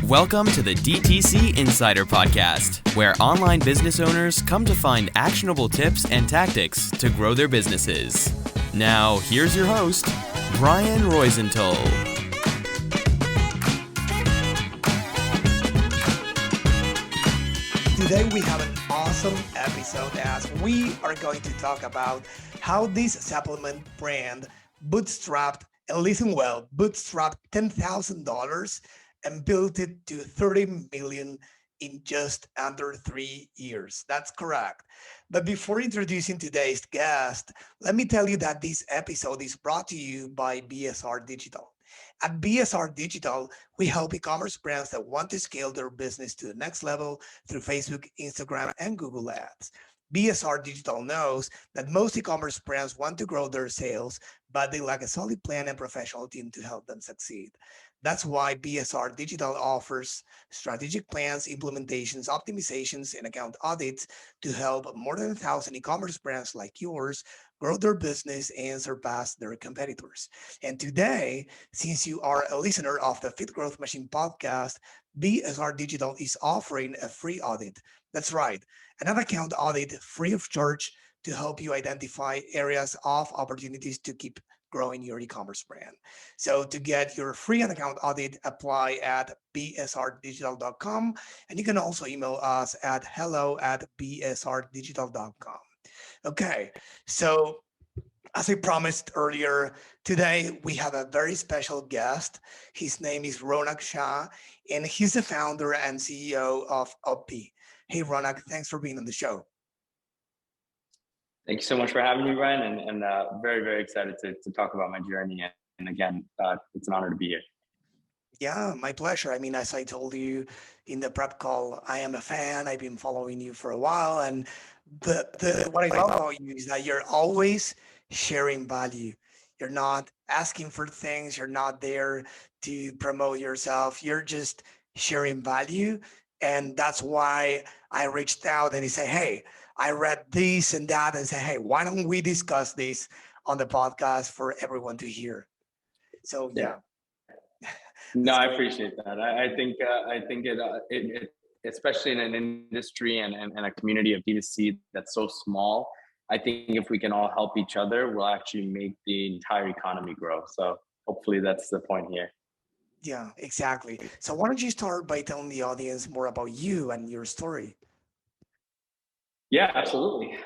Welcome to the DTC Insider Podcast, where online business owners come to find actionable tips and tactics to grow their businesses. Now, here's your host, Brian Roisenthal. Today we have an awesome episode as we are going to talk about how this supplement brand bootstrapped, and listen well, bootstrapped $10,000 and built it to 30 million in just under 3 years. That's correct. But before introducing today's guest, let me tell you that this episode is brought to you by BSR Digital. At BSR Digital, we help e-commerce brands that want to scale their business to the next level through Facebook, Instagram, and Google Ads. BSR Digital knows that most e-commerce brands want to grow their sales, but they lack a solid plan and professional team to help them succeed. That's why BSR Digital offers strategic plans, implementations, optimizations, and account audits to help more than 1,000 e-commerce brands like yours grow their business and surpass their competitors. And today, since you are a listener of the Fit Growth Machine podcast, BSR Digital is offering a free audit. That's right, an account audit free of charge to help you identify areas of opportunities to keep growing your e-commerce brand. So to get your free account audit, apply at bsrdigital.com. And you can also email us at hello@bsrdigital.com. Okay, so as I promised earlier, today we have a very special guest. His name is Ronak Shah, and he's the founder and CEO of Uppy. Hey, Ronak, thanks for being on the show. Thank you so much for having me, Ryan, and very, very excited to talk about my journey. And again, it's an honor to be here. Yeah, my pleasure. I mean, as I told you in the prep call, I am a fan. I've been following you for a while. And what I love about you is that you're always sharing value. You're not asking for things. You're not there to promote yourself. You're just sharing value. And that's why I reached out and he said, hey, I read this and that and say, hey, why don't we discuss this on the podcast for everyone to hear? So yeah. No, I appreciate that. I think it especially in an industry and a community of D2C that's so small, I think if we can all help each other, we'll actually make the entire economy grow. So hopefully that's the point here. Yeah, exactly. So why don't you start by telling the audience more about you and your story? Yeah, absolutely.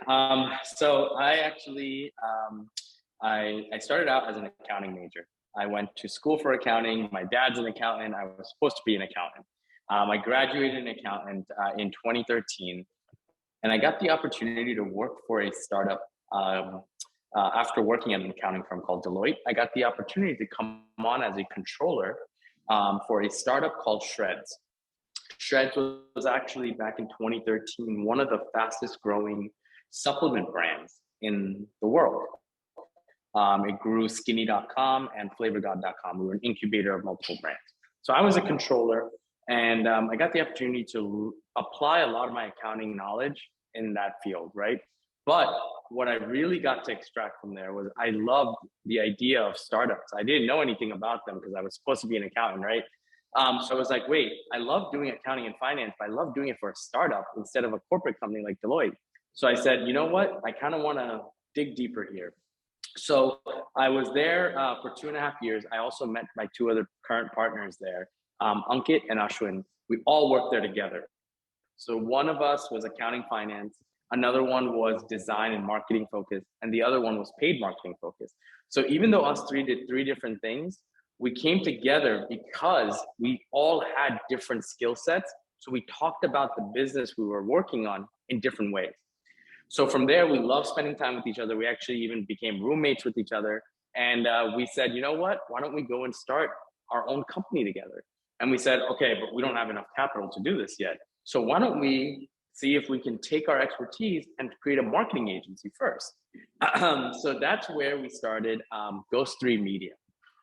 So I actually, I started out as an accounting major. I went to school for accounting. My dad's an accountant. I was supposed to be an accountant. I graduated in accountant in 2013, and I got the opportunity to work for a startup. After working at an accounting firm called Deloitte, I got the opportunity to come on as a controller for a startup called Shreds. Shreds was actually back in 2013, one of the fastest growing supplement brands in the world. It grew skinny.com and flavorgod.com. We were an incubator of multiple brands. So I was a controller, and I got the opportunity to apply a lot of my accounting knowledge in that field, right? But what I really got to extract from there was I loved the idea of startups. I didn't know anything about them because I was supposed to be an accountant, right? So I was like, wait, I love doing accounting and finance, but I love doing it for a startup instead of a corporate company like Deloitte. So I said, you know what? I kind of want to dig deeper here. So I was there for 2.5 years. I also met my two other current partners there, Ankit and Ashwin. We all worked there together. So one of us was accounting finance, another one was design and marketing focused, and the other one was paid marketing focused. So even though us three did 3 different things, we came together because we all had different skill sets. So we talked about the business we were working on in different ways. So from there, we loved spending time with each other. We actually even became roommates with each other. And we said, you know what? Why don't we go and start our own company together? And we said, okay, but we don't have enough capital to do this yet. So why don't we see if we can take our expertise and create a marketing agency first? So that's where we started Ghost 3 Media.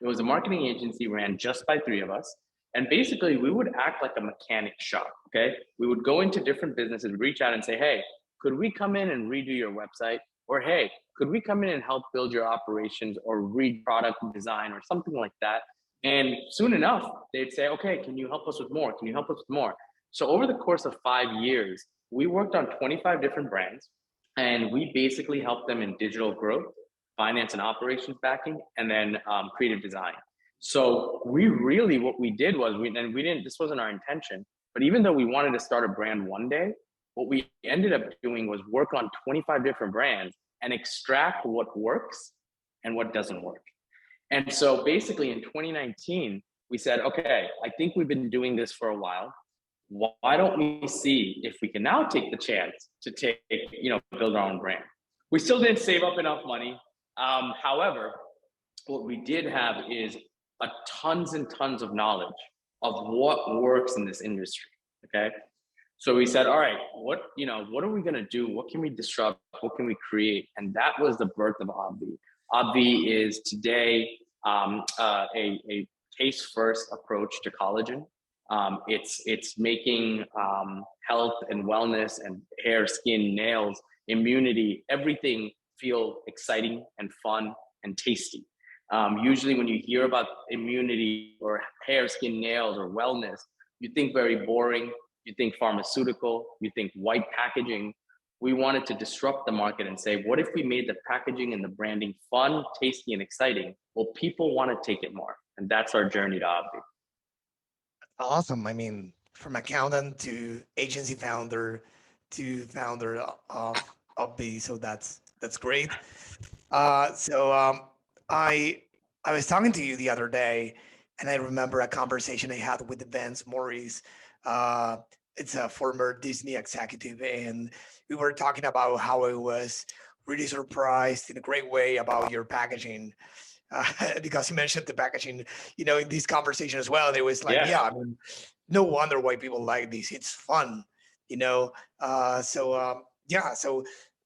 It was a marketing agency ran just by 3 of us. And basically, we would act like a mechanic shop, okay? We would go into different businesses, reach out and say, hey, could we come in and redo your website? Or hey, could we come in and help build your operations or read product design or something like that? And soon enough, they'd say, okay, can you help us with more? Can you help us with more? So over the course of 5 years, we worked on 25 different brands, and we basically helped them in digital growth, finance and operations backing, and then creative design. So we really, what we did was, this wasn't our intention, but even though we wanted to start a brand one day, what we ended up doing was work on 25 different brands and extract what works and what doesn't work. And so basically in 2019, we said, okay, I think we've been doing this for a while. Why don't we see if we can now take the chance to build our own brand? We still didn't save up enough money. However, what we did have is tons and tons of knowledge of what works in this industry. Okay. So we said, all right, what are we going to do? What can we disrupt? What can we create? And that was the birth of Obvi. Obvi is today a taste-first approach to collagen. It's making health and wellness and hair, skin, nails, immunity, everything feel exciting and fun and tasty. Usually when you hear about immunity or hair, skin, nails, or wellness, you think very boring, you think pharmaceutical, you think white packaging. We wanted to disrupt the market and say, what if we made the packaging and the branding fun, tasty, and exciting? Well, people want to take it more. And that's our journey to Obvi. Awesome. I mean, from accountant to agency founder to founder of B. So that's great. I I was talking to you the other day, and I remember a conversation I had with Vance Morris. Uh, it's a former Disney executive, and we were talking about how I was really surprised in a great way about your packaging. Because you mentioned the packaging, in this conversation as well. And it was like, Yeah. yeah, I mean, no wonder why people like this. It's fun, you know. Yeah. So,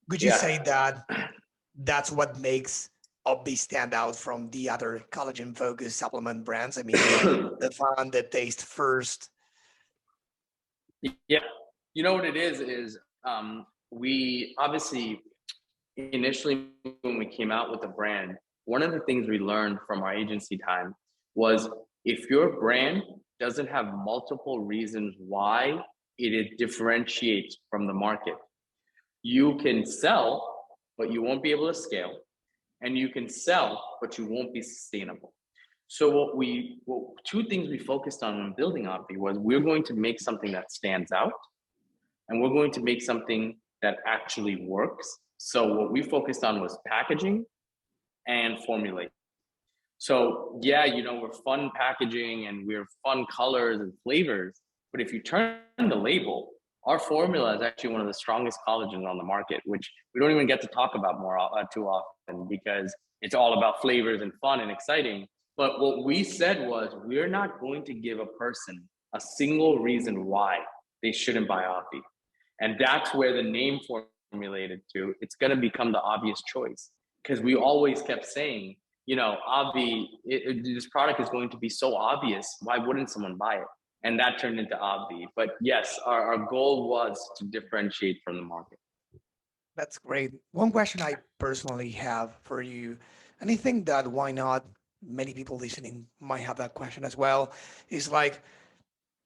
could you say Yeah. that that's what makes Obvi stand out from the other collagen focused supplement brands? I mean, the fun, the taste first. Yeah. You know what it is we obviously initially when we came out with the brand, one of the things we learned from our agency time was if your brand doesn't have multiple reasons why it differentiates from the market, you can sell, but you won't be able to scale, and you can sell, but you won't be sustainable. So two things we focused on when building Opti was we're going to make something that stands out, and we're going to make something that actually works. So what we focused on was packaging and formulation. So yeah, we're fun packaging and we're fun colors and flavors, but if you turn the label, our formula is actually one of the strongest collagens on the market, which we don't even get to talk about too often because it's all about flavors and fun and exciting. But what we said was, we're not going to give a person a single reason why they shouldn't buy Avi. And that's where the name formulated to, it's going to become the obvious choice. Because we always kept saying, Avi, this product is going to be so obvious. Why wouldn't someone buy it? And that turned into Avi. But yes, our goal was to differentiate from the market. That's great. One question I personally have for you, and I think that why not many people listening might have that question as well, is like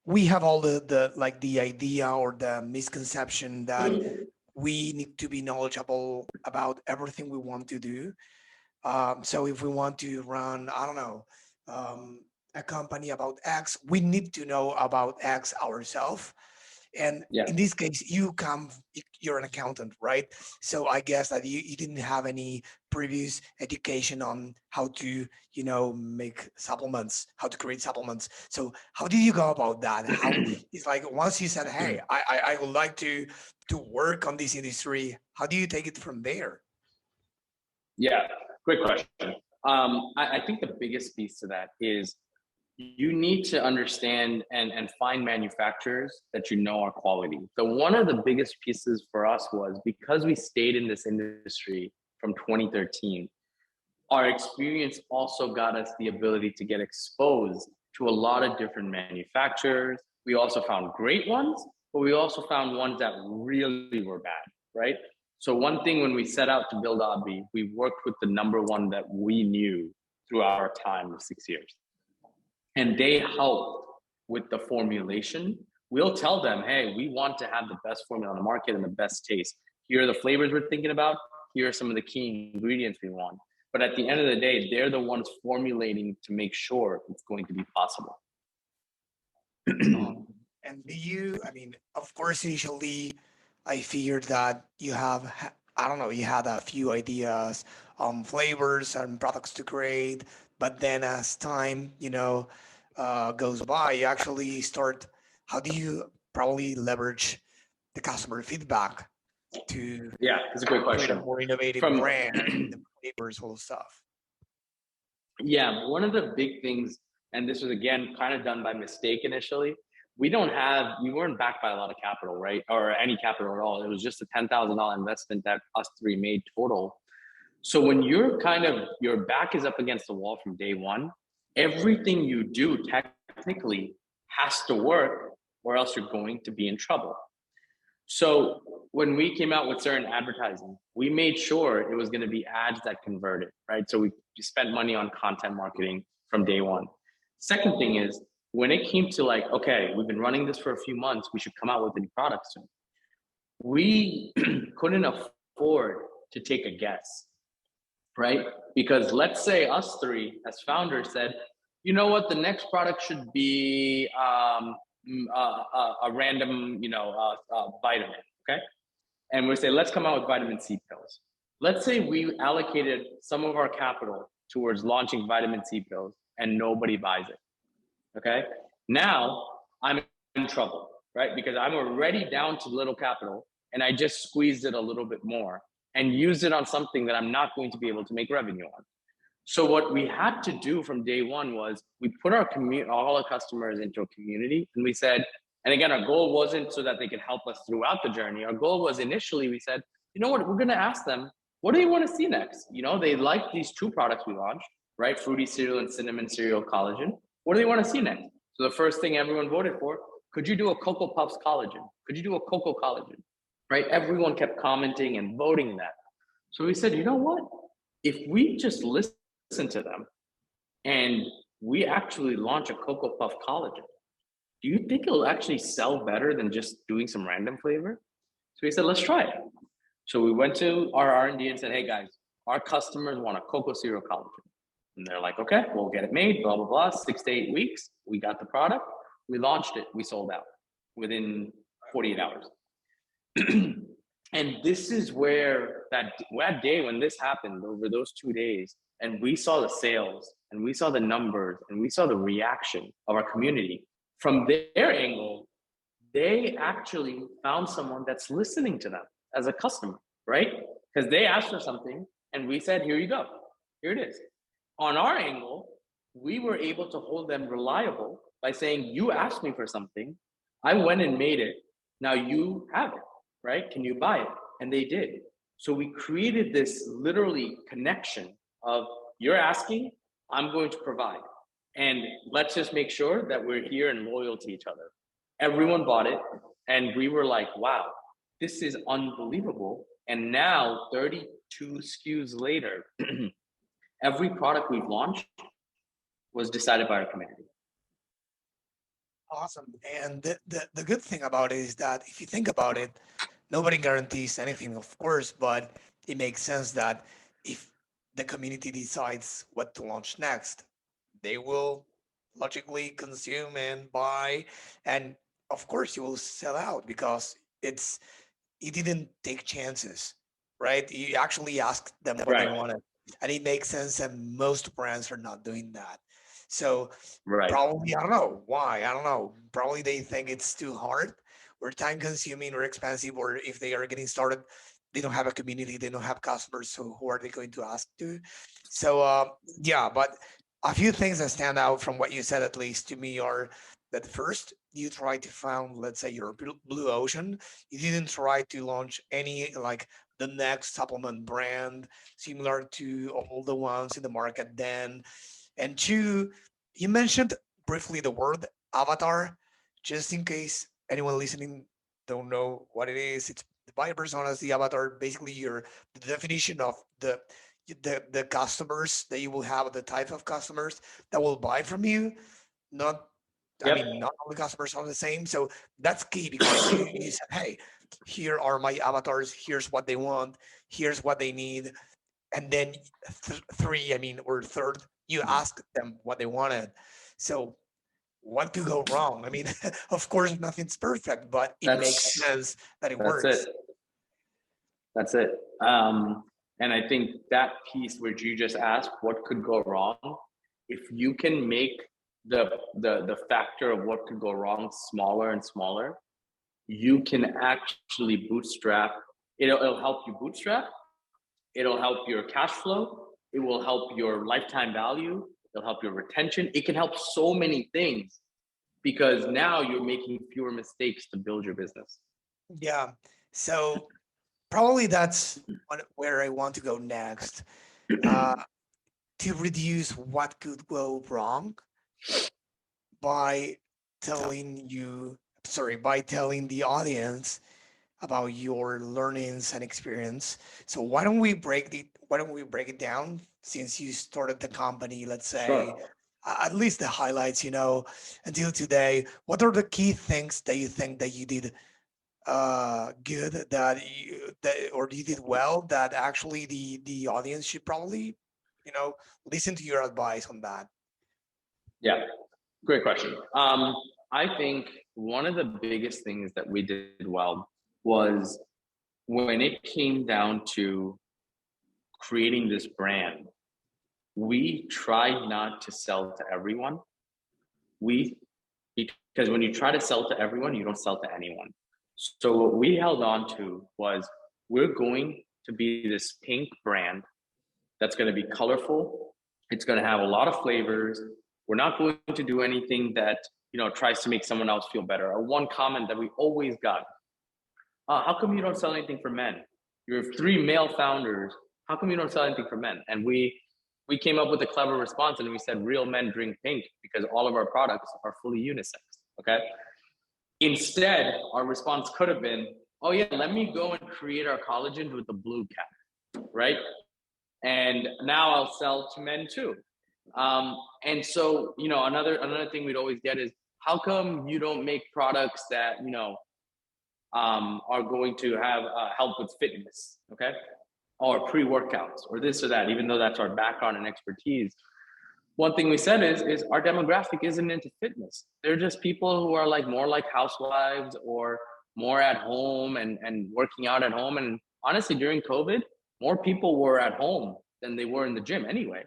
we have all the like the idea or the misconception that we need to be knowledgeable about everything we want to do. So if we want to run, I don't know, a company about X, we need to know about X ourselves. And Yeah. in this case, you're an accountant, right? So I guess that you didn't have any previous education on how to, make supplements, how to create supplements. So how did you go about that? How it's like once you said, hey, I would like to work on this industry, how do you take it from there? Yeah, great question. I think the biggest piece to that is you need to understand and find manufacturers that are quality. So one of the biggest pieces for us was because we stayed in this industry from 2013, our experience also got us the ability to get exposed to a lot of different manufacturers. We also found great ones, but we also found ones that really were bad, right? So one thing when we set out to build Obvi, we worked with the number one that we knew throughout our time of 6 years. and they help with the formulation, we'll tell them, hey, we want to have the best formula on the market and the best taste. Here are the flavors we're thinking about. Here are some of the key ingredients we want. But at the end of the day, they're the ones formulating to make sure it's going to be possible. And I mean, of course, initially I figured that I don't know, you had a few ideas on flavors and products to create, but then as time, goes by, you actually how do you probably leverage the customer feedback to Yeah, that's a great create a question. more innovative From brand, the flavors, all the stuff? Yeah, one of the big things, and this was again kind of done by mistake initially. We weren't backed by a lot of capital, right? Or any capital at all. It was just a $10,000 investment that us three made total. So when your back is up against the wall from day one, everything you do technically has to work, or else you're going to be in trouble. So when we came out with certain advertising, we made sure it was going to be ads that converted, right? So we spent money on content marketing from day one. Second thing is, when it came to like, okay, we've been running this for a few months, we should come out with a new product soon. We couldn't afford to take a guess, right? Because let's say us three as founders said, you know what, the next product should be a random, vitamin, okay? And we say, let's come out with vitamin C pills. Let's say we allocated some of our capital towards launching vitamin C pills and nobody buys it, okay? Now I'm in trouble, right? Because I'm already down to little capital and I just squeezed it a little bit more and used it on something that I'm not going to be able to make revenue on. So what we had to do from day one was we put all our customers into a community, and we said, and again, our goal wasn't so that they could help us throughout the journey. Our goal was initially, we said, you know what, we're going to ask them, what do you want to see next? They like these two products we launched, right? Fruity cereal and cinnamon cereal collagen. What do they want to see next? So the first thing everyone voted for, could you do a Cocoa Puffs collagen? Could you do a cocoa collagen? Right? Everyone kept commenting and voting that. So we said, you know what? If we just listen to them and we actually launch a Cocoa Puff collagen, do you think it'll actually sell better than just doing some random flavor? So we said, let's try it. So we went to our R&D and said, hey guys, our customers want a cocoa cereal collagen. And they're like, okay, we'll get it made, blah, blah, blah. 6 to 8 weeks, we got the product, we launched it, we sold out within 48 hours. And this is where that day when this happened, over those 2 days, and we saw the sales and we saw the numbers and we saw the reaction of our community from their angle, they actually found someone that's listening to them as a customer, right? Because they asked for something and we said, here you go, here it is. On our angle, we were able to hold them reliable by saying, you asked me for something, I went and made it, now you have it, right? Can you buy it? And they did. So we created this literally connection of you're asking, I'm going to provide. And let's just make sure that we're here and loyal to each other. Everyone bought it. And we were like, wow, this is unbelievable. And now 32 SKUs later, every product we've launched was decided by our community. Awesome. And the good thing about it is that if you think about it, nobody guarantees anything, of course, but it makes sense that if the community decides what to launch next, they will logically consume and buy. And of course, you will sell out because you didn't take chances, right? You actually asked them what they Right. wanted. And it makes sense. And most brands are not doing that. So Right. probably, I don't know why. I don't know. Probably they think it's too hard or time consuming or expensive, or if they are getting started, they don't have a community, they don't have customers. So who are they going to ask to? So yeah, but a few things that stand out from what you said, at least to me, are that first you try to found, let's say, your blue ocean. You didn't try to launch any like the next supplement brand similar to all the ones in the market then. And two, you mentioned briefly the word avatar, just in case anyone listening don't know what it is. It's the buyer persona as the avatar, basically your the definition of the customers that you will have, the type of customers that will buy from you. Not, I Yep. mean, not all the customers are the same. So that's key because you said, hey, here are my avatars. Here's what they want. Here's what they need. And then three, I mean, or third, you ask them what they wanted. So what could go wrong? I mean, of course, nothing's perfect, but it makes That's sense that it that's it. works. That's it. And I think that piece which you just asked, what could go wrong? If you can make the factor of what could go wrong smaller and smaller, you can actually bootstrap. It'll help you bootstrap. It'll help your cash flow. It will help your lifetime value. It'll help your retention. It can help so many things because now you're making fewer mistakes to build your business. Yeah. So probably that's where I want to go next. To reduce what could go wrong by by telling the audience about your learnings and experience. So why don't we break it down since you started the company, let's say, Sure. at least the highlights, until today. What are the key things that you think that you did good or you did well that actually the audience should probably, you know, listen to your advice on that? Yeah. Great question. I think one of the biggest things that we did well was when it came down to creating this brand, we tried not to sell to everyone. We Because when you try to sell to everyone, you don't sell to anyone. So what we held on to was we're going to be this pink brand that's going to be colorful. It's going to have a lot of flavors. We're not going to do anything that tries to make someone else feel better. Or one comment that we always got: how come you don't sell anything for men? You have three male founders. How come you don't sell anything for men? And we came up with a clever response, and we said real men drink pink because all of our products are fully unisex. Okay. Instead, our response could have been, oh yeah, let me go and create our collagens with the blue cap, right? And now I'll sell to men too. And so, another thing we'd always get is, how come you don't make products that are going to have help with fitness, okay, or pre-workouts, or this or that? Even though that's our background and expertise, one thing we said is our demographic isn't into fitness. They're just people who are more like housewives or more at home and working out at home. And honestly, during COVID, more people were at home than they were in the gym anyway.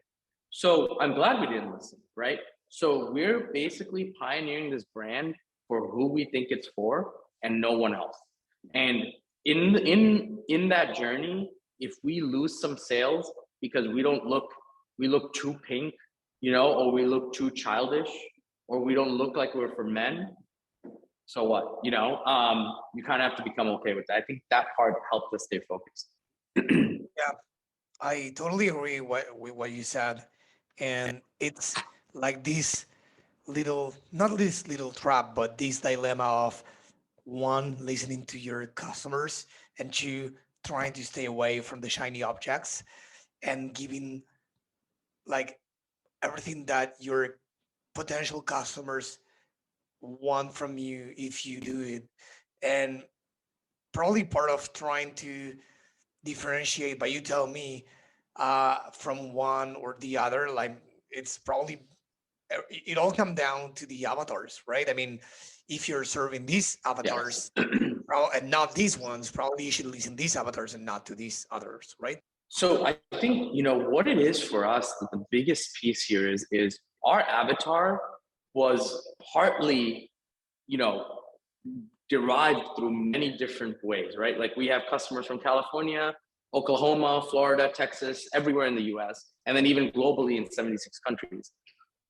So I'm glad we didn't listen, right? So we're basically pioneering this brand for who we think it's for and no one else. And in that journey, if we lose some sales because we look too pink, or we look too childish, or we don't look like we're for men, so what? You kind of have to become okay with that. I think that part helped us stay focused. Yeah, I totally agree with what you said. And it's like this not this little trap, but this dilemma of one, listening to your customers, and two, trying to stay away from the shiny objects and giving like everything that your potential customers want from you if you do it. And probably part of trying to differentiate, but you tell me, from one or the other, like it's probably it all comes down to the avatars, right? I mean, if you're serving these Yes. avatars and not these ones, probably you should listen these avatars and not to these others, right? So I think what it is for us. The biggest piece here is our avatar was partly you know derived through many different ways, right? Like we have customers from California, Oklahoma, Florida, Texas, everywhere in the US, and then even globally in 76 countries.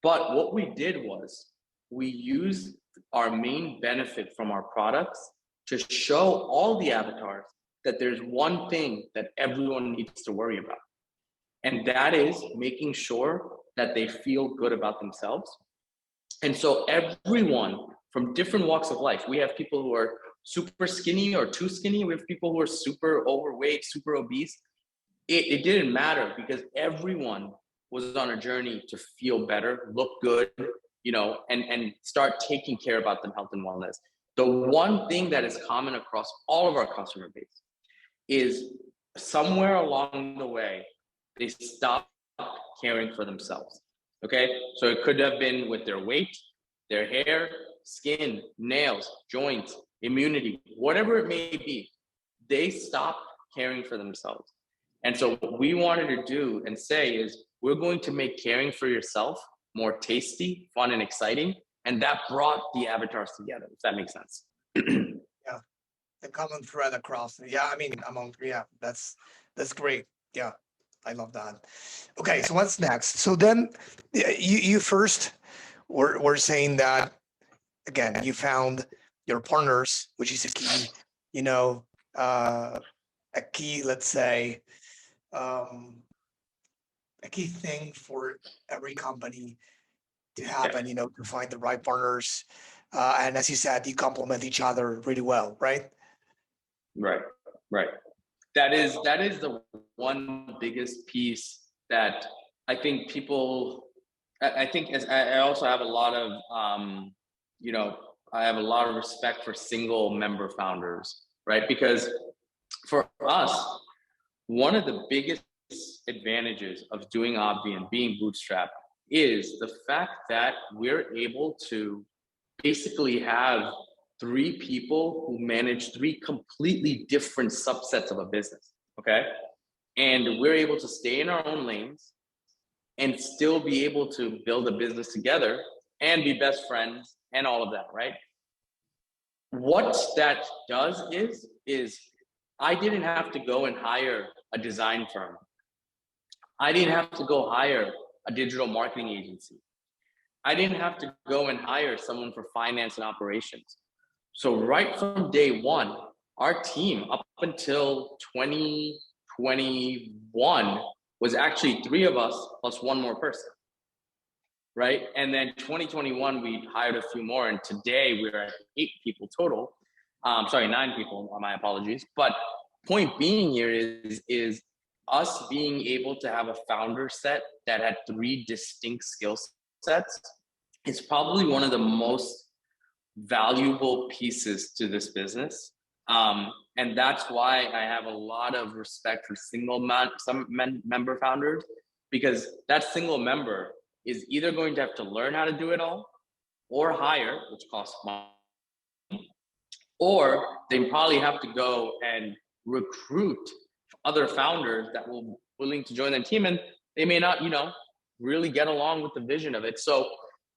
But what we did was we used our main benefit from our products to show all the avatars that there's one thing that everyone needs to worry about. And that is making sure that they feel good about themselves. And so everyone from different walks of life, we have people who are super skinny or too skinny. We have people who are super overweight, super obese. It didn't matter because everyone was on a journey to feel better, look good, and start taking care about them health and wellness. The one thing that is common across all of our customer base is somewhere along the way, they stop caring for themselves. Okay. So it could have been with their weight, their hair, skin, nails, joints, immunity, whatever it may be, they stop caring for themselves. And so what we wanted to do and say is we're going to make caring for yourself more tasty, fun, and exciting. And that brought the avatars together, if that makes sense. Yeah, the common thread across. Yeah, I mean, that's great. Yeah, I love that. Okay, so what's next? So then, you first were saying that again, you found your partners, which is a key, you know, a key, let's say, um, a key thing for every company to happen, to find the right partners. And as you said, you complement each other really well, right? Right, right. That is the one biggest piece that I think people. I think as I also have a lot of I have a lot of respect for single member founders, right? Because for us, one of the biggest advantages of doing Obvi and being bootstrapped is the fact that we're able to basically have three people who manage three completely different subsets of a business. Okay. And we're able to stay in our own lanes and still be able to build a business together and be best friends and all of that, right? What that does is I didn't have to go and hire a design firm. I didn't have to go hire a digital marketing agency. I didn't have to go and hire someone for finance and operations. So right from day one, our team up until 2021 was actually three of us plus one more person, right? And then 2021, we hired a few more, and today we're at 8 people total. 9 people, my apologies. But point being here is us being able to have a founder set that had 3 distinct skill sets is probably one of the most valuable pieces to this business. And that's why I have a lot of respect for member founders, because that single member is either going to have to learn how to do it all or hire, which costs money, or they probably have to go and recruit other founders that will willing to join the team, and they may not, really get along with the vision of it. So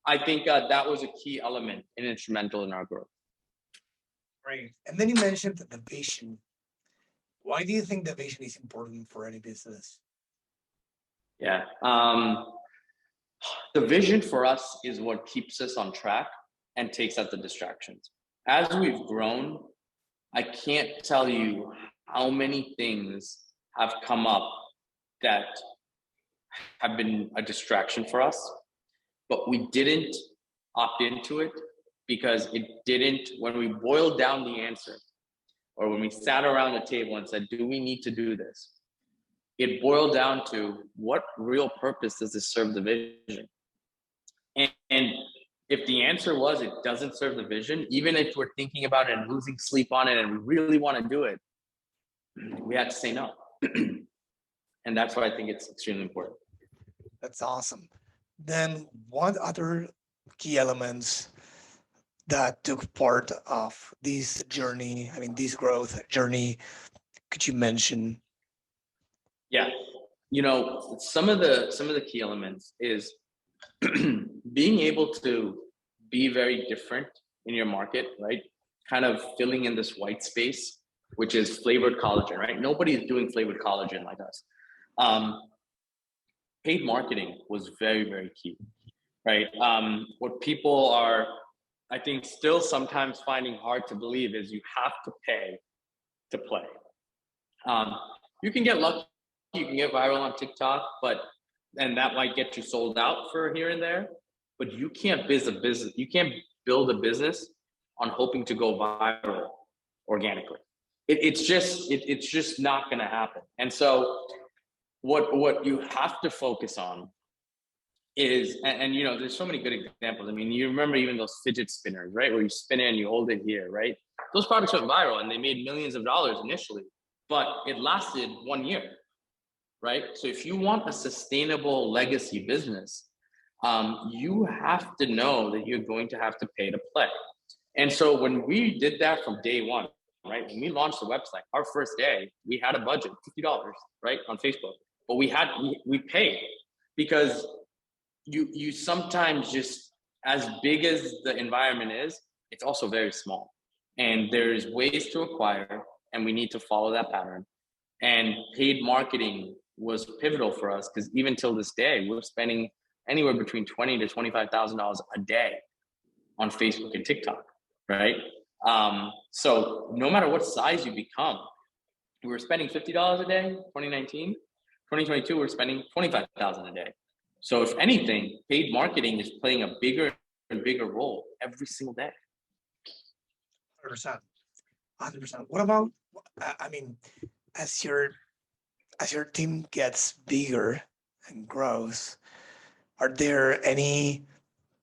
I think that was a key element and instrumental in our growth. Great. And then you mentioned the vision. Why do you think the vision is important for any business? Yeah. The vision for us is what keeps us on track and takes out the distractions. As we've grown, I can't tell you how many things have come up that have been a distraction for us, but we didn't opt into it because it didn't, when we boiled down the answer, or when we sat around the table and said, do we need to do this? It boiled down to what real purpose does this serve the vision? And if the answer was it doesn't serve the vision, even if we're thinking about it and losing sleep on it and we really want to do it, we had to say no. And that's why I think it's extremely important. That's awesome. Then what other key elements that took part of this journey, this growth journey, could you mention? Yeah, some of the key elements is being able to be very different in your market, right? Kind of filling in this white space, which is flavored collagen, right? Nobody's doing flavored collagen like us. Paid marketing was very, very key, right? What people are, I think, still sometimes finding hard to believe is you have to pay to play. You can get lucky, you can get viral on TikTok, and that might get you sold out for here and there, but you can't build a business on hoping to go viral organically. It's just not going to happen. And so what you have to focus on is, and you know, there's so many good examples. I mean, you remember even those fidget spinners, right? Where you spin it and you hold it here, right? Those products went viral and they made millions of dollars initially, but it lasted 1 year, right? So if you want a sustainable legacy business, you have to know that you're going to have to pay to play. And so when we did that from day one, right? When we launched the website, our first day, we had a budget, $50, right, on Facebook, but we paid because you sometimes just, as big as the environment is, it's also very small, and there's ways to acquire, and we need to follow that pattern. And paid marketing was pivotal for us because even till this day, we're spending anywhere between $20,000 to $25,000 a day on Facebook and TikTok, right? So no matter what size you become, we were spending $50 a day, 2019, 2022, we're spending 25,000 a day. So if anything, paid marketing is playing a bigger and bigger role every single day. 100%. 100%. What about, I mean, as your team gets bigger and grows, are there any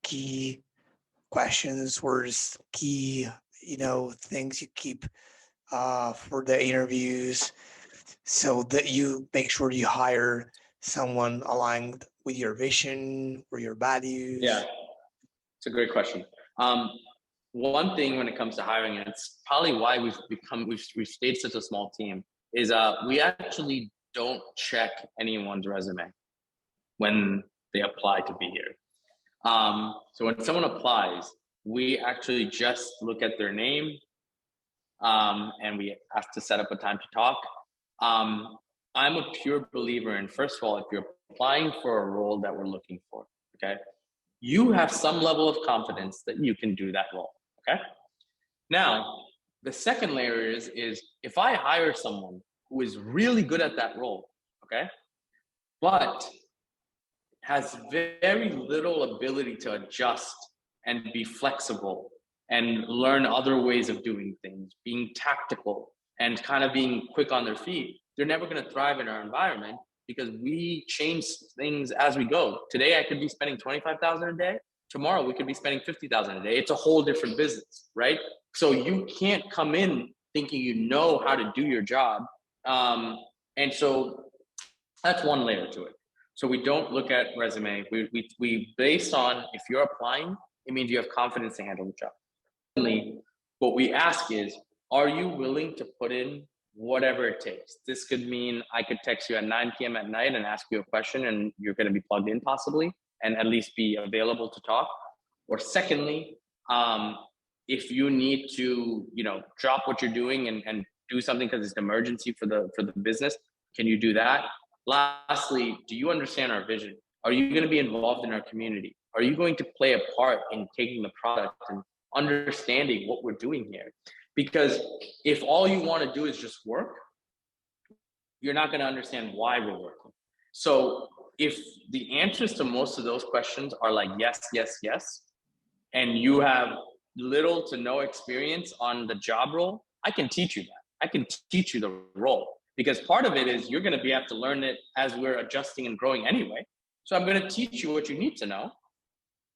key questions or key, things you keep for the interviews so that you make sure you hire someone aligned with your vision or your values? Yeah, it's a great question. One thing when it comes to hiring, and it's probably why we've stayed such a small team, is we actually don't check anyone's resume when they apply to be here. So when someone applies, we actually just look at their name, and we have to set up a time to talk. I'm a pure believer in, first of all, if you're applying for a role that we're looking for, okay, you have some level of confidence that you can do that role, okay? Now, the second layer is if I hire someone who is really good at that role, okay, but has very little ability to adjust and be flexible and learn other ways of doing things, being tactical and kind of being quick on their feet, they're never going to thrive in our environment because we change things as we go. Today, I could be spending 25,000 a day. Tomorrow, we could be spending 50,000 a day. It's a whole different business, right? So you can't come in thinking you know how to do your job. And so that's one layer to it. So we don't look at resume. We based on, if you're applying, it means you have confidence to handle the job. Secondly, what we ask is, are you willing to put in whatever it takes? This could mean I could text you at 9 p.m. at night and ask you a question and you're going to be plugged in possibly and at least be available to talk. Or secondly, if you need to, drop what you're doing and do something because it's an emergency for the business, can you do that? Lastly, do you understand our vision? Are you going to be involved in our community? Are you going to play a part in taking the product and understanding what we're doing here? Because if all you want to do is just work, you're not going to understand why we're working. So if the answers to most of those questions are like yes, yes, yes, and you have little to no experience on the job role, I can teach you that. I can teach you the role. Because part of it is you're going to have to learn it as we're adjusting and growing anyway. So I'm going to teach you what you need to know.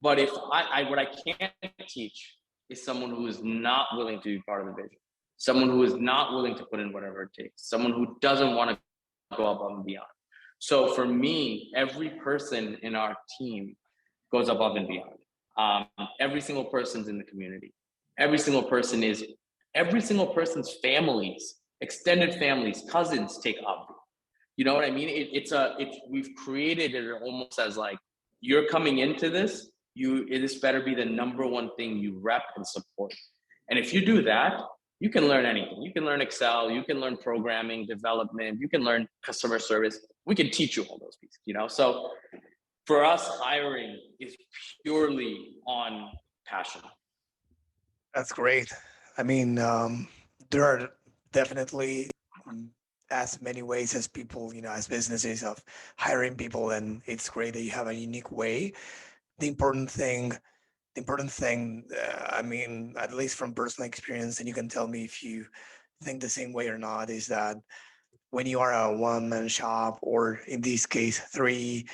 But if what I can't teach is someone who is not willing to be part of the vision, someone who is not willing to put in whatever it takes, someone who doesn't want to go above and beyond. So for me, every person in our team goes above and beyond. Every single person's in the community. Every single person's families, extended families, cousins take up. You know what I mean? We've created it almost as like, you're coming into this, this better be the number one thing you rep and support. And if you do that, you can learn anything. You can learn Excel, you can learn programming, development, you can learn customer service. We can teach you all those pieces, So for us, hiring is purely on passion. That's great. I mean, there are definitely as many ways as people, as businesses of hiring people, and it's great that you have a unique way. The important thing, I mean, at least from personal experience, and you can tell me if you think the same way or not, is that when you are a one-man shop, or in this case, three,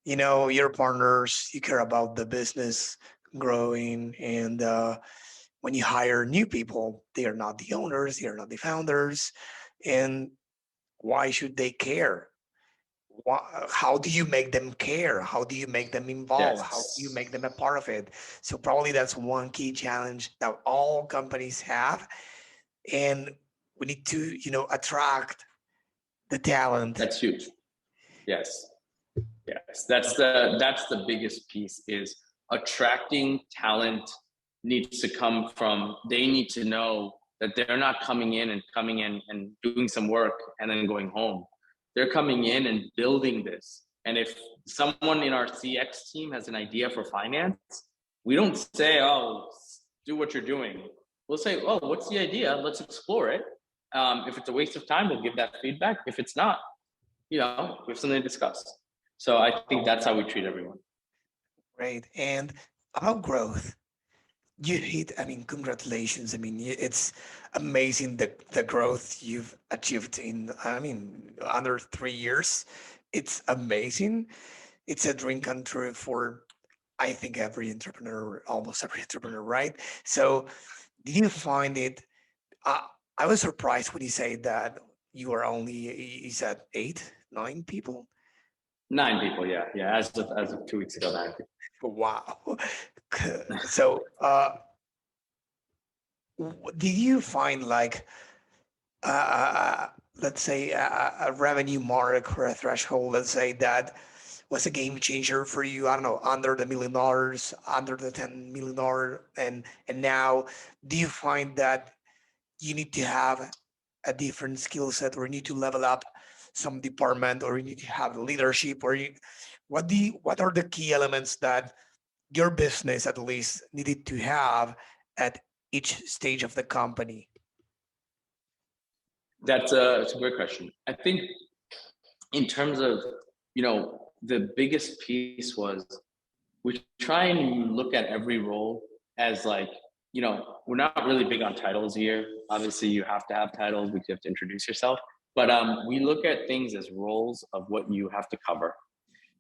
your partners, you care about the business growing, and when you hire new people, they are not the owners, they are not the founders, and why should they care? How do you make them care? How do you make them involved? How do you Yes, make them a part of it? So probably that's one key challenge that all companies have, and we need to attract the talent. that's huge. Yes, yes, that's the biggest piece is attracting talent needs to come from, they need to know that they're not coming in and doing some work and then going home. They're coming in and building this. And if someone in our CX team has an idea for finance, we don't say, oh, do what you're doing. We'll say, oh, what's the idea? Let's explore it. If it's a waste of time, we'll give that feedback. If it's not, we have something to discuss. So I think that's how we treat everyone. Great. And about growth, congratulations. It's amazing the growth you've achieved in, under 3 years. It's amazing. It's a dream come true for, I think, every entrepreneur, almost every entrepreneur, right? So, did you find it? Uh, I was surprised when you say that you are only, you said 8, 9 people. 9 people, yeah, yeah. As of 2 weeks ago, 9 people. Wow. So, did you find like, let's say, a revenue mark or a threshold, let's say, that was a game changer for you? I don't know, under the $1 million, under the $10 million, and now, do you find that you need to have a different skill set, or you need to level up some department, or you need to have leadership, or what are the key elements that your business at least needed to have at each stage of the company? It's a great question. I think in terms of, the biggest piece was we try and look at every role as like, we're not really big on titles here. Obviously, you have to have titles because you have to introduce yourself. But we look at things as roles of what you have to cover.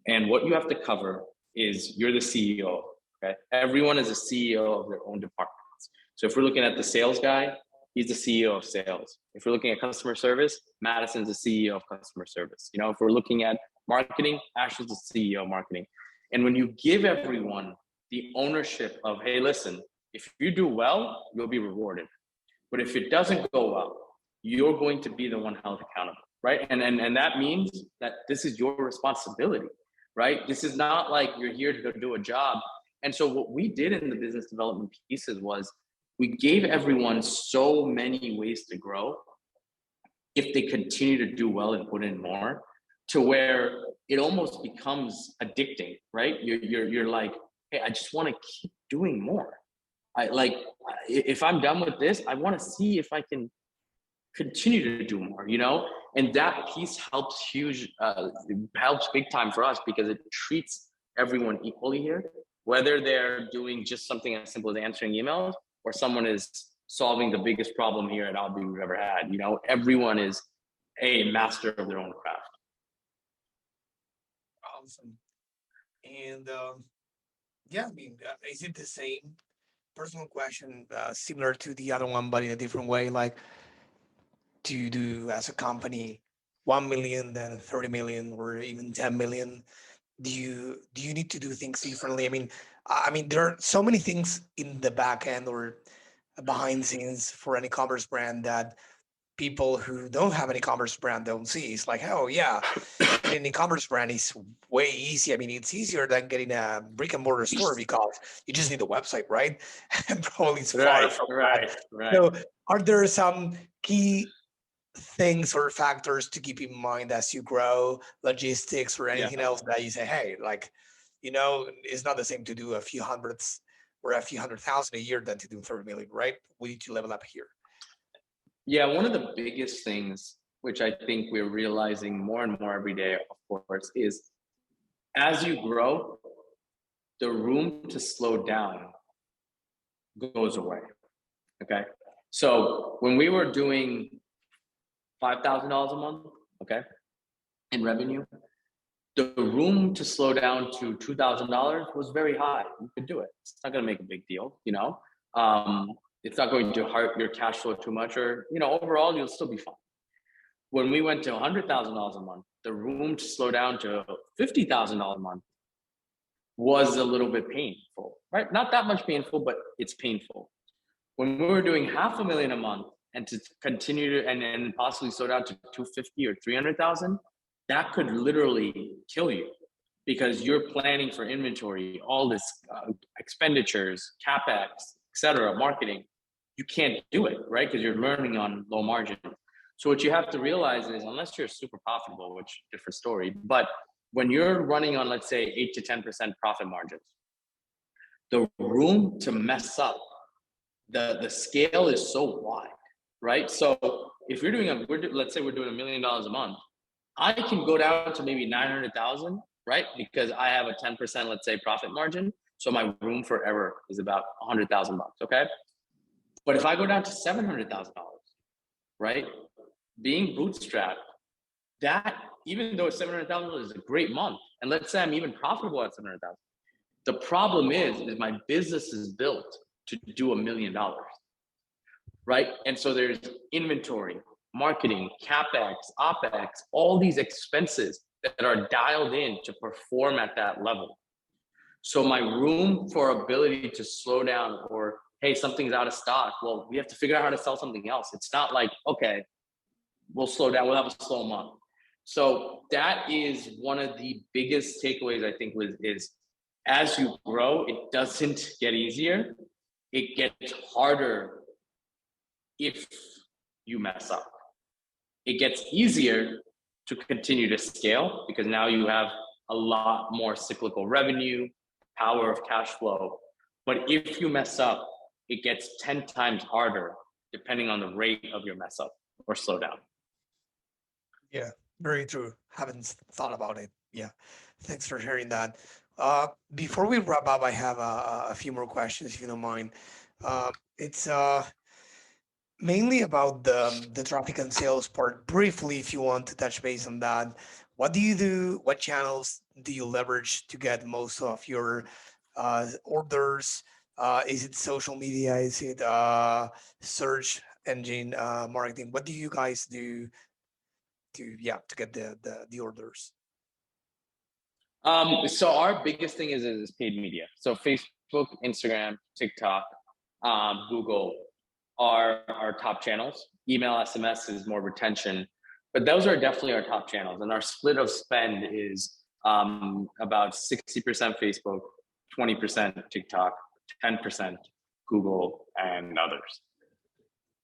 And what you have to cover is you're the CEO. Okay, everyone is a CEO of their own departments. So if we're looking at the sales guy, he's the CEO of sales. If we're looking at customer service, Madison's the CEO of customer service. If we're looking at marketing, Ashley's the CEO of marketing. And when you give everyone the ownership of, hey, listen, if you do well, you'll be rewarded. But if it doesn't go well, you're going to be the one held accountable, right? And that means that this is your responsibility, right? This is not like you're here to go do a job. And so what we did in the business development pieces was we gave everyone so many ways to grow if they continue to do well and put in more, to where it almost becomes addicting, right? You're like, hey, I just want to keep doing more. If I'm done with this, I want to see if I can continue to do more, and that piece helps helps big time for us because it treats everyone equally here, whether they're doing just something as simple as answering emails or someone is solving the biggest problem here at Albi we've ever had. Everyone is a master of their own craft. Awesome. And yeah, is it the same personal question, similar to the other one, but in a different way? Like, do you do as a company 1 million, then 30 million, or even 10 million? Do you need to do things differently? There are so many things in the back end or behind the scenes for an e-commerce brand that people who don't have an e-commerce brand don't see. It's like, oh yeah, getting an e-commerce brand is way easy. It's easier than getting a brick and mortar store because you just need a website, right? And probably it's far from that. Right. So, are there some key things or factors to keep in mind as you grow, logistics or anything else that you say, hey, like, it's not the same to do a few hundreds or a few 100,000 a year than to do 30 million, right? We need to level up here. Yeah, one of the biggest things, which I think we're realizing more and more every day, of course, is as you grow, the room to slow down goes away. Okay. So when we were doing $5,000 a month, okay, in revenue, the room to slow down to $2,000 was very high. You could do it. It's not going to make a big deal, you know. It's not going to hurt your cash flow too much, or, you know, overall you'll still be fine. When we went to $100,000 a month, the room to slow down to $50,000 a month was a little bit painful, right? Not that much painful, but it's painful. When we were doing $500,000 a month and to continue to, and possibly slow down to 250 or 300,000, that could literally kill you, because you're planning for inventory, all this expenditures, CapEx, etc., marketing. You can't do it, right? Because you're learning on low margin. So what you have to realize is, unless you're super profitable, which different story, but when you're running on, let's say, 8 to 10% profit margins, the room to mess up, the scale is so wide, right? So if you're doing let's say we're doing $1 million a month, I can go down to maybe 900,000, right? Because I have a 10%, let's say, profit margin. So my room for error is about $100,000, okay? But if I go down to $700,000, right? Being bootstrapped, that, even though $700,000 is a great month, and let's say I'm even profitable at $700,000, the problem is my business is built to do $1 million, right? And so there's inventory, marketing, CapEx, OpEx, all these expenses that are dialed in to perform at that level. So my room for ability to slow down, or, hey, something's out of stock, well, we have to figure out how to sell something else. It's not like, okay, we'll slow down, we'll have a slow month. So that is one of the biggest takeaways, I think, is as you grow, it doesn't get easier. It gets harder if you mess up. It gets easier to continue to scale, because now you have a lot more cyclical revenue, power of cash flow. But if you mess up, it gets 10 times harder depending on the rate of your mess up or slowdown. Yeah, very true. Haven't thought about it. Yeah, thanks for sharing that. Before we wrap up, I have a few more questions, if you don't mind. It's mainly about the traffic and sales part. Briefly, if you want to touch base on that, what do you do? What channels do you leverage to get most of your orders? Is it social media? Is it search engine marketing? What do you guys do to get the orders? So our biggest thing is paid media. So Facebook, Instagram, TikTok, Google are our top channels. Email, SMS is more retention, but those are definitely our top channels. And our split of spend is about 60% Facebook, 20% TikTok, 10% Google, and others.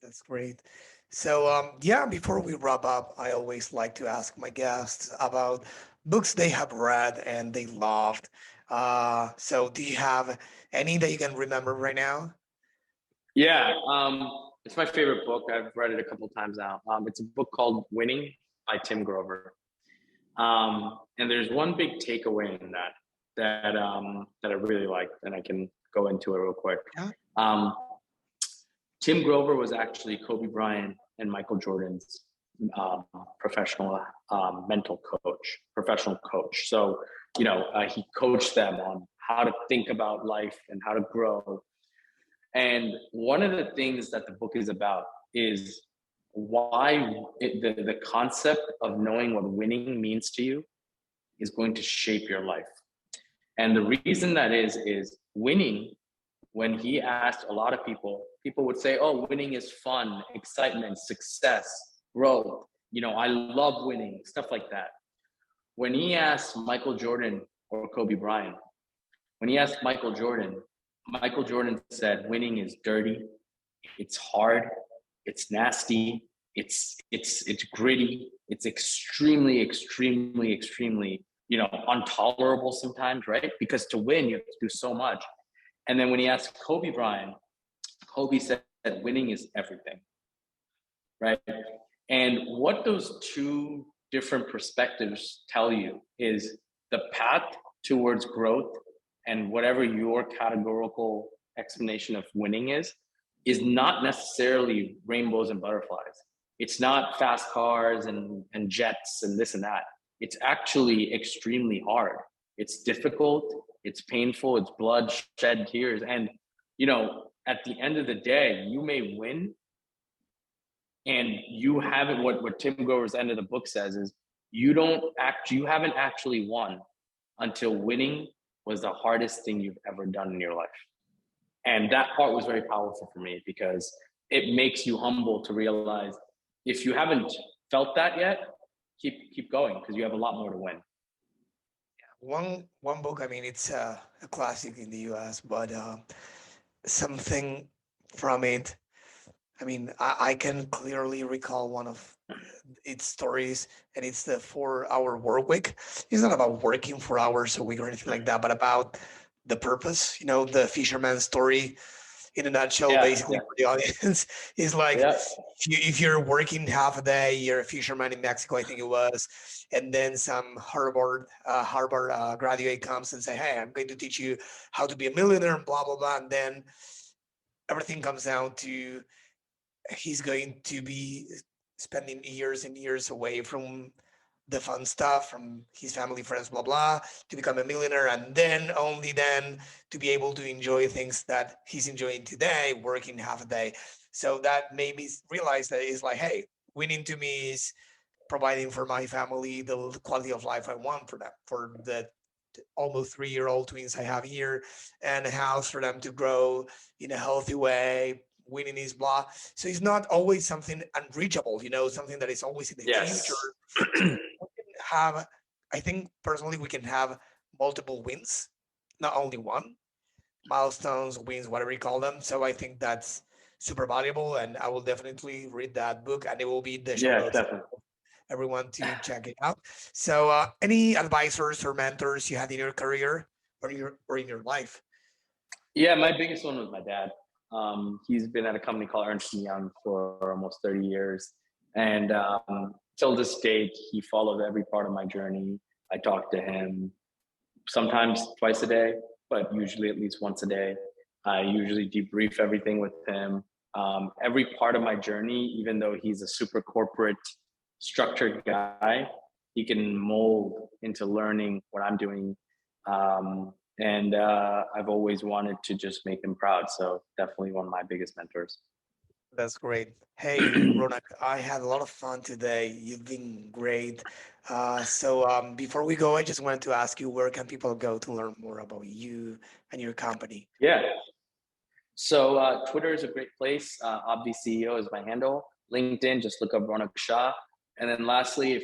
That's great. So yeah, before we wrap up, I always like to ask my guests about books they have read and they loved. So do you have any that you can remember right now? Yeah, it's my favorite book. I've read it a couple times now. It's a book called Winning by Tim Grover. And there's one big takeaway in that I really liked, and I can go into it real quick. Yeah. Tim Grover was actually Kobe Bryant and Michael Jordan's professional professional coach. So, he coached them on how to think about life and how to grow. And one of the things that the book is about is why the concept of knowing what winning means to you is going to shape your life. And the reason that is winning, when he asked a lot of people would say, oh, winning is fun, excitement, success, growth. I love winning, stuff like that. When he asked Michael Jordan or Kobe Bryant, Michael Jordan said, winning is dirty, it's hard, it's nasty, it's gritty, it's extremely, extremely, extremely, intolerable sometimes, right? Because to win, you have to do so much. And then when he asked Kobe Bryant, Kobe said that winning is everything, right? And what those two different perspectives tell you is the path towards growth and whatever your categorical explanation of winning is not necessarily rainbows and butterflies. It's not fast cars and jets and this and that. it's actually extremely hard. It's difficult, it's painful, it's blood, shed tears. And, at the end of the day, you may win and you haven't, what Tim Grover's end of the book says is you haven't actually won until winning was the hardest thing you've ever done in your life. And that part was very powerful for me because it makes you humble to realize if you haven't felt that yet, keep going because you have a lot more to win. One book, I mean, it's a classic in the US, but something from it, I mean, I can clearly recall one of its stories, and it's the 4-hour work week. It's not about working 4 hours a week or anything like that, but about the purpose, the fisherman's story in a nutshell, basically, for the audience. Is like, if you're working half a day, you're a fisherman in Mexico, I think it was, and then some Harvard graduate comes and say, hey, I'm going to teach you how to be a millionaire and blah, blah, blah. And then everything comes down to he's going to be spending years and years away from the fun stuff, from his family, friends, blah, blah, to become a millionaire. And then only then to be able to enjoy things that he's enjoying today, working half a day. So that made me realize that it's like, hey, winning to me is providing for my family the quality of life I want for them, for the almost 3-year-old twins I have here, and a house for them to grow in a healthy way. Winning is blah. So it's not always something unreachable, something that is always in the future. We can have, I think personally, we can have multiple wins, not only one, milestones, wins, whatever you call them. So I think that's super valuable, and I will definitely read that book, and it will be in the show notes. Definitely. Everyone to check it out. So any advisors or mentors you had in your career or in your life? Yeah, my biggest one was my dad. He's been at a company called Ernst & Young for almost 30 years. And till this date, he followed every part of my journey. I talked to him sometimes twice a day, but usually at least once a day. I usually debrief everything with him. Every part of my journey, even though he's a super corporate structured guy, he can mold into learning what I'm doing. And I've always wanted to just make him proud. So definitely one of my biggest mentors. That's great. Hey, Ronak, I had a lot of fun today. You've been great. So before we go, I just wanted to ask you, where can people go to learn more about you and your company? Yeah. So Twitter is a great place. Obvi CEO is my handle. LinkedIn, just look up Ronak Shah. And then lastly,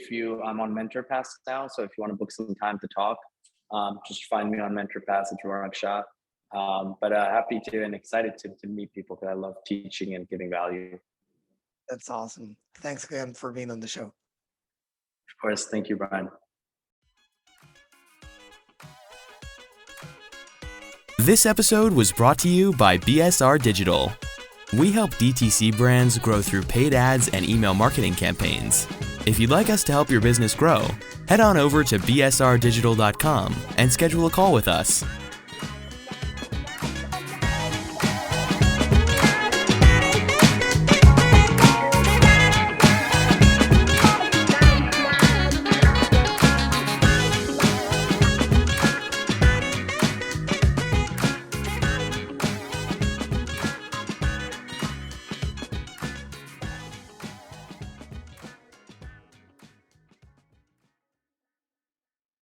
I'm on MentorPass now. So if you want to book some time to talk, just find me on MentorPass at Ronak Shah. But happy to and excited to meet people because I love teaching and giving value. That's awesome. Thanks again for being on the show. Of course. Thank you, Brian. This episode was brought to you by BSR Digital. We help DTC brands grow through paid ads and email marketing campaigns. If you'd like us to help your business grow, head on over to bsrdigital.com and schedule a call with us.